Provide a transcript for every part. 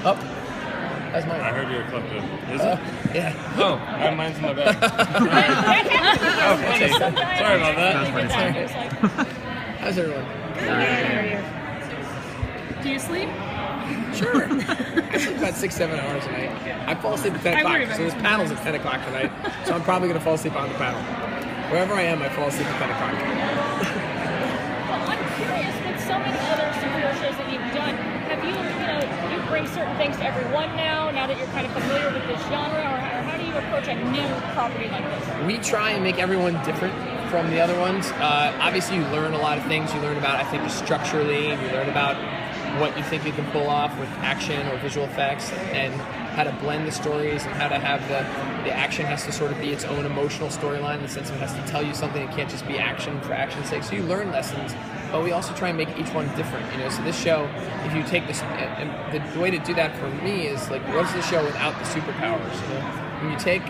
Up. That's mine. I heard you were clipped in. Is it? Yeah. Oh, mine's in my bag. Oh, funny. Sorry about that. How's everyone? Do you sleep? Sure. I sleep about 6-7 hours a night. I fall asleep at 10 o'clock. So there's panels at 10 o'clock tonight. So I'm probably going to fall asleep on the panel. Wherever I am, I fall asleep at 10 o'clock. Well, I'm curious, with so many other superhero shows that you've done, have you you bring certain things to everyone now that you're kind of familiar with this genre, or how do you approach a new property like this? We try and make everyone different from the other ones. Obviously, you learn a lot of things. You learn about, I think, structurally, and you learn about what you think you can pull off with action or visual effects, and how to blend the stories, and how to have the action has to sort of be its own emotional storyline in the sense of it has to tell you something. It can't just be action for action's sake. So you learn lessons, but we also try and make each one different. So this show, if you take this, and the way to do that for me is like, what's the show without the superpowers? When you take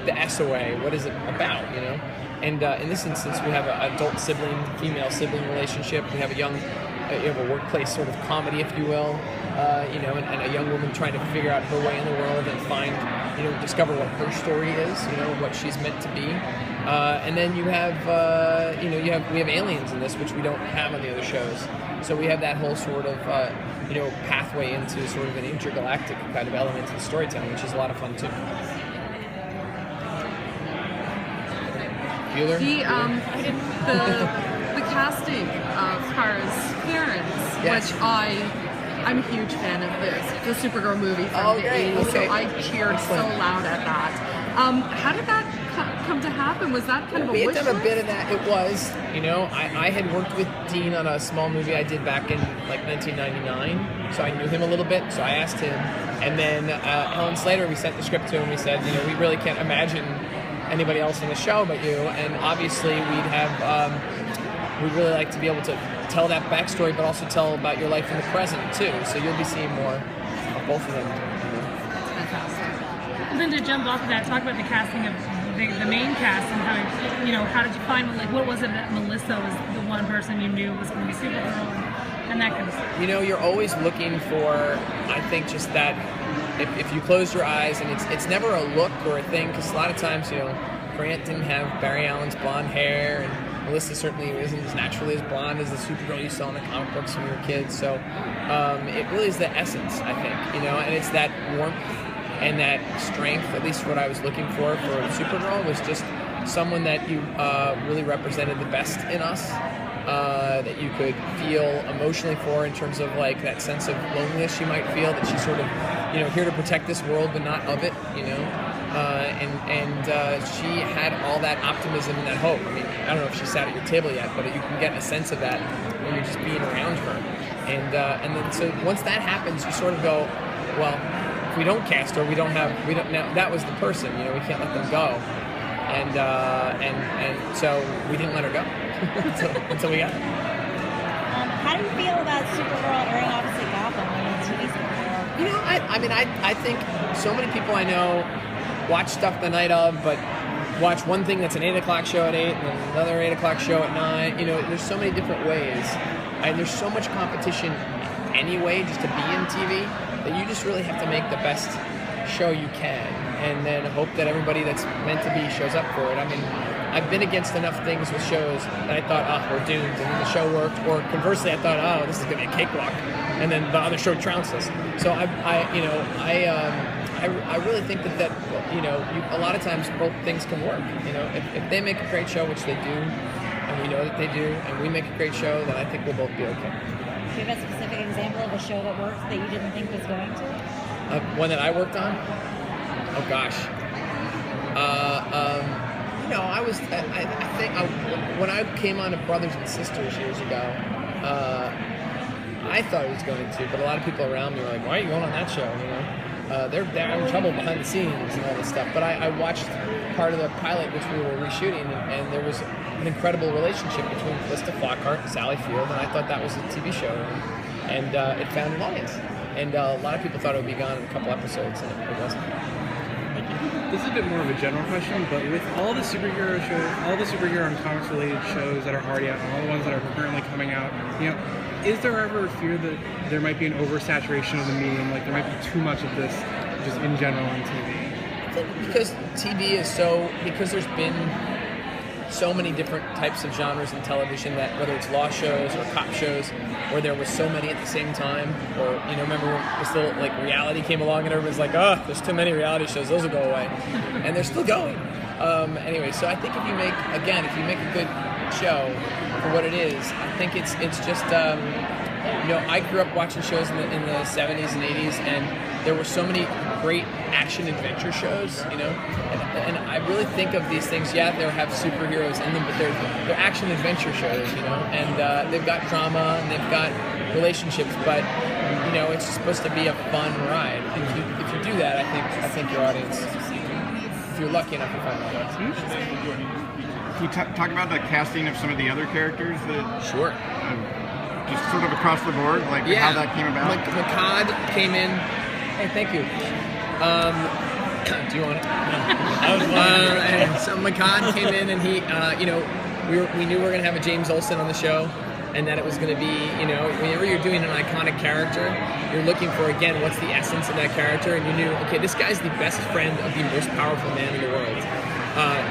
the S away, what is it about? And in this instance, we have an adult sibling, female sibling relationship. We have a workplace sort of comedy, if you will, and a young woman trying to figure out her way in the world and find, discover what her story is, what she's meant to be. And then you have, we have aliens in this, which we don't have on the other shows. So we have that whole sort of, pathway into sort of an intergalactic kind of element to the storytelling, which is a lot of fun too. Bueller? The casting of Kara's parents, Yes. which I'm a huge fan of the Supergirl movie from the 80s, okay. so I cheered so loud at that. How did that come to happen? Was that kind of a We had wish done a list? bit of that. It was, I had worked with Dean on a small movie I did back in like 1999, so I knew him a little bit, so I asked him. And then Helen Slater, we sent the script to him, we said, we really can't imagine anybody else in the show but you, and obviously we'd really like to be able to tell that backstory, but also tell about your life in the present too. So you'll be seeing more of both of them. Fantastic. And then to jump off of that, talk about the casting of the main cast and how how did you find, what was it that Melissa was the one person you knew was going to be Supergirl and that kind of stuff? You're always looking for, I think, just that. If you close your eyes, and it's never a look or a thing, because a lot of times, Grant didn't have Barry Allen's blonde hair, and Melissa certainly isn't as naturally as blonde as the Supergirl you saw in the comic books when you were kids. So it really is the essence, I think, and it's that warmth and that strength. At least what I was looking for Supergirl was just someone that you really represented the best in us, that you could feel emotionally for, in terms of like that sense of loneliness she might feel, that she's sort of here to protect this world but not of it, and she had all that optimism and that hope. I mean, I don't know if she sat at your table yet, but you can get a sense of that when you're just being around her. And then so once that happens, you sort of go, well, if we don't cast her, we don't now that was the person, we can't let them go. And so we didn't let her go until we got her. How do you feel about Supergirl airing obviously Gotham on the TV Supergirl? I think so many people I know watch stuff the night of, but watch one thing that's an 8 o'clock show at 8 and then another 8 o'clock show at 9. There's so many different ways. And there's so much competition anyway just to be in TV that you just really have to make the best show you can, and then hope that everybody that's meant to be shows up for it. I mean, I've been against enough things with shows that I thought, we're doomed, and then the show worked, or conversely, I thought, this is going to be a cakewalk, and then the other show trounced us. So I really think that a lot of times both things can work. If they make a great show, which they do, and we know that they do, and we make a great show, then I think we'll both be okay. Do you have a specific example of a show that worked that you didn't think was going to? One that I worked on? Oh gosh. I think when I came on to Brothers and Sisters years ago, I thought I was going to, but a lot of people around me were like, "Why are you going on that show?" They're having trouble behind the scenes and all this stuff. But I watched part of the pilot, which we were reshooting, and there was an incredible relationship between Calista Flockhart and Sally Field, and I thought that was a TV show, and it found an audience. And a lot of people thought it would be gone in a couple episodes, and it wasn't. This is a bit more of a general question, but with all the superhero shows, all the superhero and comics related shows that are already out, and all the ones that are currently coming out, is there ever a fear that there might be an oversaturation of the medium, like there might be too much of this just in general on TV? I think because TV is because there's been so many different types of genres in television, that whether it's law shows or cop shows, or there was so many at the same time, or remember when this little like reality came along and everyone's like, oh, there's too many reality shows, those will go away, and they're still going. Anyway, so I think if you make a good show for what it is, I think it's just I grew up watching shows in the 70s and 80s, and there were so many great action adventure shows, and I really think of these things. Yeah, they'll have superheroes in them, but they're action adventure shows, and they've got drama and they've got relationships, but it's supposed to be a fun ride. If you do that, I think your audience, if you're lucky enough to find that. Can you talk about the casting of some of the other characters that? Sure. Just sort of across the board, like how that came about? McCod came in. Hey, thank you. Do you want it? And so McCod came in, and he, we knew we were going to have a James Olsen on the show, and that it was going to be, whenever you're doing an iconic character, you're looking for, again, what's the essence of that character, and you knew, okay, this guy's the best friend of the most powerful man in the world.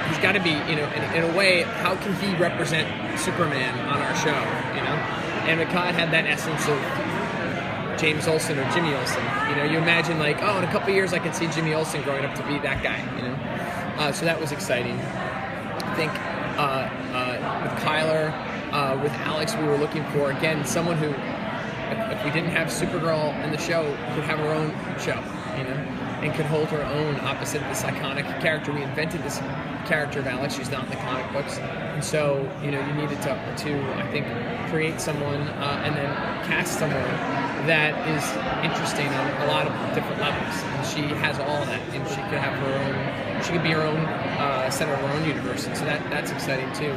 He's got to be, in a way, how can he represent Superman on our show, And McCod had that essence of James Olsen or Jimmy Olsen. You imagine in a couple of years I could see Jimmy Olsen growing up to be that guy, So that was exciting. I think with Kyler, with Alex, we were looking for, again, someone who, if we didn't have Supergirl in the show, could have her own show, and could hold her own opposite this iconic character. We invented this character of Alex. She's not in the comic books. And so, you needed to I think, create someone and then cast someone that is interesting on a lot of different levels. And she has all of that, and she could have her own, she could be her own center of her own universe. And so that's exciting too.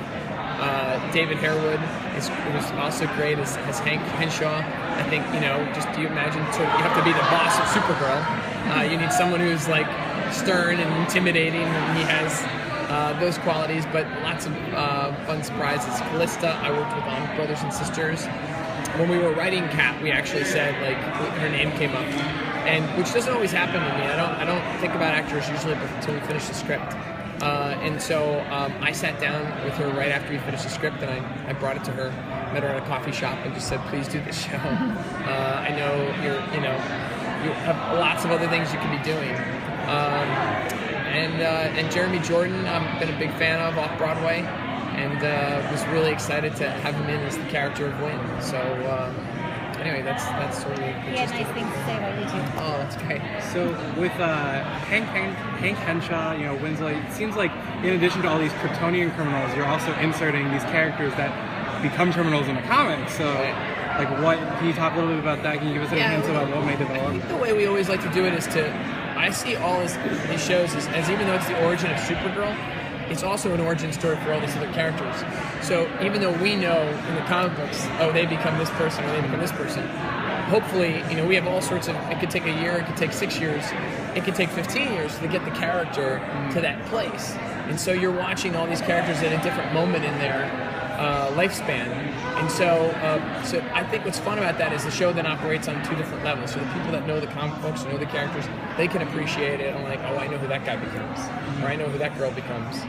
David Harewood was also great as Hank Henshaw. I think, just do you imagine, you have to be the boss of Supergirl. You need someone who's stern and intimidating, and he has those qualities, but lots of fun surprises. Callista, I worked with on Brothers and Sisters. When we were writing Cat, we actually said, her name came up, and which doesn't always happen to me. I don't think about actors usually until we finish the script. And so I sat down with her right after we finished the script, and I brought it to her, met her at a coffee shop, and just said, please do this show. I know you have lots of other things you could be doing. And Jeremy Jordan, I've been a big fan of off-Broadway, and was really excited to have him in as the character of Wynn. So anyway, that's sort of the He had nice things to say about you too. Oh, that's great. So with Hank Henshaw, Winslow, it seems like in addition to all these Kryptonian criminals, you're also inserting these characters that become criminals in the comics. So, what can you talk a little bit about that? Can you give us any hints about what may develop? I think the way we always like to do it is I see all these shows as even though it's the origin of Supergirl, it's also an origin story for all these other characters. So even though we know in the comic books, oh, they become this person or they become this person, hopefully, we have all sorts of, it could take a year, it could take 6 years, it could take 15 years to get the character to that place. And so you're watching all these characters at a different moment in their lifespan. And so I think what's fun about that is the show then operates on two different levels. So the people that know the comic books, know the characters, they can appreciate it. I'm like, oh, I know who that guy becomes, or I know who that girl becomes.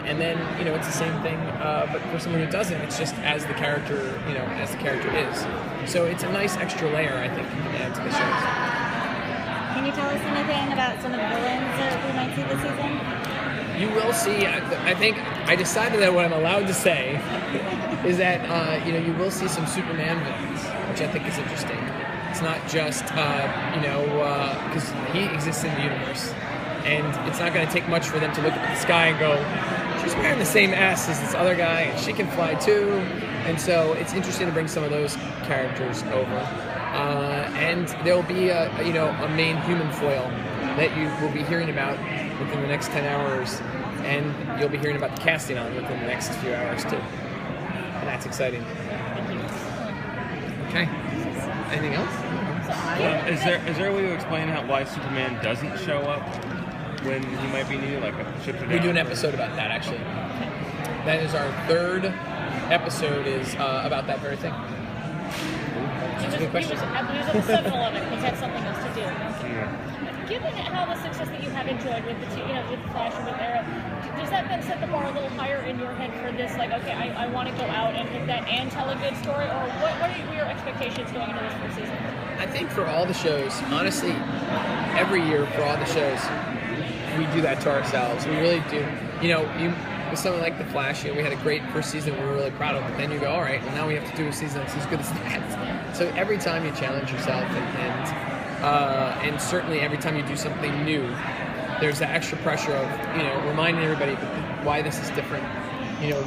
And then, it's the same thing, but for someone who doesn't, it's just as the character, as the character is. So it's a nice extra layer, I think, you can add to the shows. Can you tell us anything about some of the villains that we might see this season? You will see, I think, I decided that what I'm allowed to say is that, you will see some Superman villains, which I think is interesting. It's not just, because he exists in the universe. And it's not going to take much for them to look at the sky and go, she's wearing the same S as this other guy, and she can fly too. And so it's interesting to bring some of those characters over. And there'll be a main human foil that you will be hearing about within the next 10 hours, and you'll be hearing about the casting on within the next few hours too. And that's exciting. Okay. Anything else? Is there a way to explain why Superman doesn't show up when he might be needed, like a ship to We do an episode about that, actually. That is our third episode is about that very thing. That's a good question. He was at the Sentinel of it because he had something else to do. Given how the success that you have enjoyed with the two, with Flash and with Arrow, does that then set the bar a little higher in your head for this? Like, okay, I want to go out and hit that and tell a good story, or what are your expectations going into this first season? I think for all the shows, honestly, every year for all the shows, we do that to ourselves. We really do. With something like The Flash, we had a great first season we were really proud of, but then you go, all right, well, now we have to do a season that's as good as that. So every time you challenge yourself, and certainly every time you do something new, there's that extra pressure of, reminding everybody why this is different,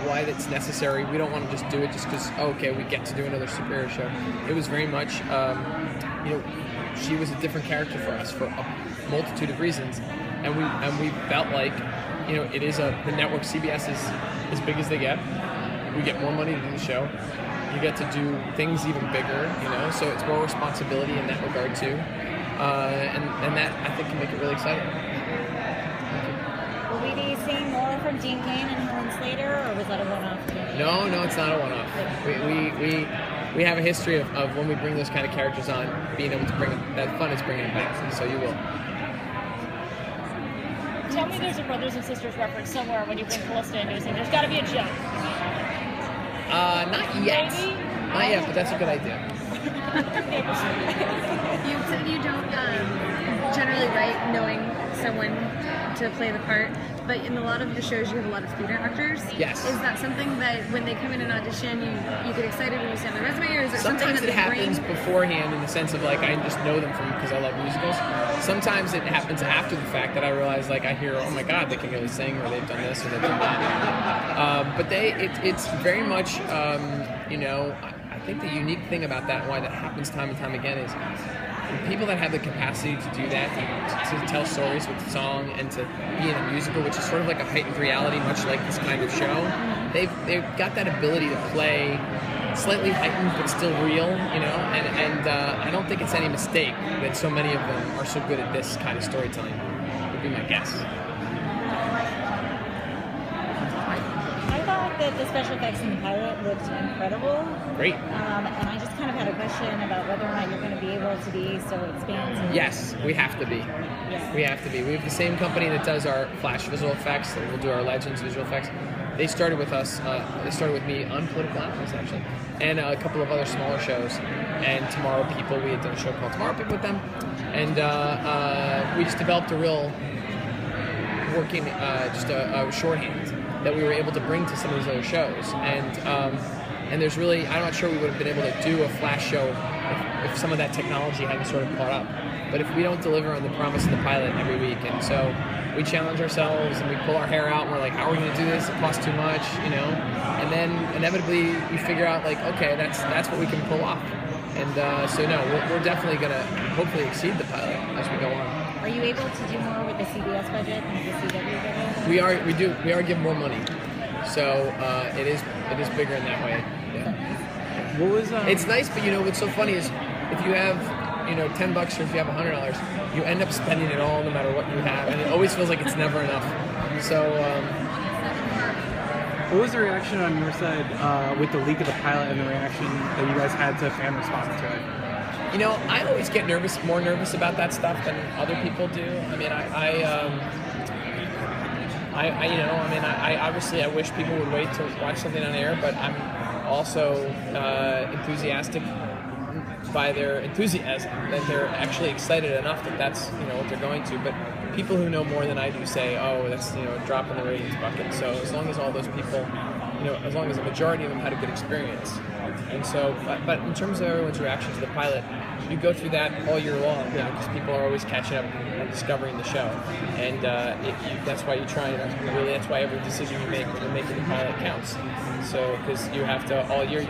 why that's necessary. We don't want to just do it just because, okay, we get to do another superhero show. It was very much, she was a different character for us for a multitude of reasons, and we felt like, it is the network. CBS is as big as they get. We get more money to do the show. You get to do things even bigger, so it's more responsibility in that regard too, and that I think can make it really exciting. Will we be seeing more from Dean Cain and Helen Slater, or was that a one-off? No, it's not a one-off. We have a history of when we bring those kind of characters on, being able to bring that fun is bringing them back. So you will. Tell me there's a brothers and sisters reference somewhere when you bring Callista into a scene. There's got to be a joke. Not yet. Maybe? Not yet, but that's a good idea. You said you don't generally write knowing someone to play the part, but in a lot of your shows you have a lot of theater actors. Yes. Is that something that when they come in and audition, you get excited when you see on the resume, or is it something Sometimes that it they happens bring? beforehand in the sense of like I just know them because I love musicals. Sometimes it happens after the fact that I realize I hear, oh my God, they can really sing, or they've done this, or they've done that. But it's very much, I think the unique thing about that and why that happens time and time again is the people that have the capacity to do that, to tell stories with song and to be in a musical, which is sort of like a heightened reality, much like this kind of show, they've got that ability to play slightly heightened but still real, and I don't think it's any mistake that so many of them are so good at this kind of storytelling, would be my guess. I thought that the special effects in the pilot looked incredible. Great. And I just kind of had a question about whether or not you're going to be able to be so expansive. Yes, we have to be. Yeah. We have to be. We have the same company that does our Flash visual effects, that will do our Legends visual effects. They started with us, they started with me on Political Animals, actually, and a couple of other smaller shows. And Tomorrow People, we had done a show called Tomorrow People with them. And we just developed a real working, just a shorthand that we were able to bring to some of these other shows. And there's really, I'm not sure we would have been able to do a Flash show if some of that technology hadn't sort of caught up. But if we don't deliver on the promise of the pilot every week, and so we challenge ourselves and we pull our hair out and we're like, how are we going to do this? It costs too much, And then inevitably you figure out okay, that's what we can pull off. And so no, we're definitely going to hopefully exceed the pilot as we go on. Are you able to do more with the CBS budget than the CW budget? We are given more money, so it is bigger in that way. Yeah. What was It's nice, but what's so funny is if you have $10 or if you have $100, you end up spending it all no matter what you have, and it always feels like it's never enough. So. What was the reaction on your side with the leak of the pilot and the reaction that you guys had to fan response to it? I always get more nervous about that stuff than other people do. I mean, I obviously I wish people would wait to watch something on air, but I'm also enthusiastic by their enthusiasm that they're actually excited enough that that's what they're going to. But people who know more than I do say, oh, that's a drop in the ratings bucket. So as long as all those people, as long as the majority of them had a good experience. And so, but in terms of everyone's reaction to the pilot, you go through that all year long, because people are always catching up and discovering the show, and that's why you try. That's why every decision you make when you're making the pilot counts. So, because you have to all year,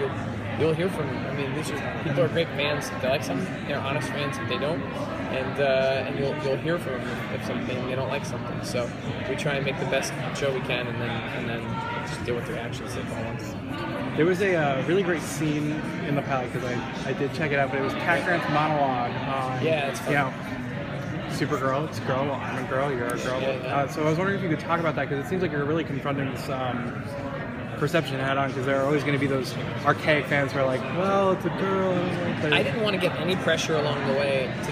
you'll hear from. I mean, people are great fans. If they like something, they're honest fans. If they don't, and you'll hear from them if something they don't like something. So we try and make the best show we can, and then just deal with the reactions they call us. There was a really great scene in the pilot, because I did check it out, but it was Cat Grant's monologue on, it's fun. Supergirl, it's a girl, I'm a girl, you're a girl. Yeah. So I was wondering if you could talk about that, because it seems like you're really confronting this perception head on, because there are always going to be those archaic fans who are like, well, it's a girl. I didn't want to get any pressure along the way to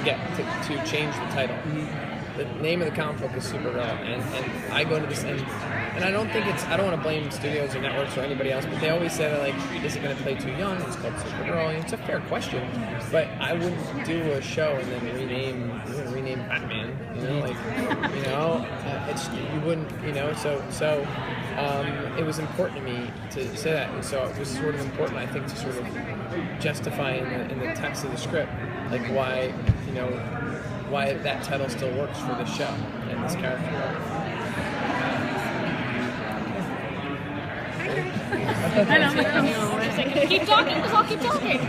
change the title. The name of the comic book is Supergirl, and I go to this, and I don't think I don't want to blame studios or networks or anybody else, but they always say that, like, is it going to play too young? It's called Supergirl, and it's a fair question, but I wouldn't do a show and then rename Batman, you wouldn't, so it was important to me to say that, and so it was sort of important, I think, to sort of justify in the text of the script, like why that title still works for this show and this character. Keep talking, because I'll keep talking.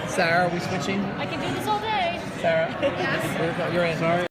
Sarah, are we switching? I can do this all day. Sarah? Yes. You're in. Sorry.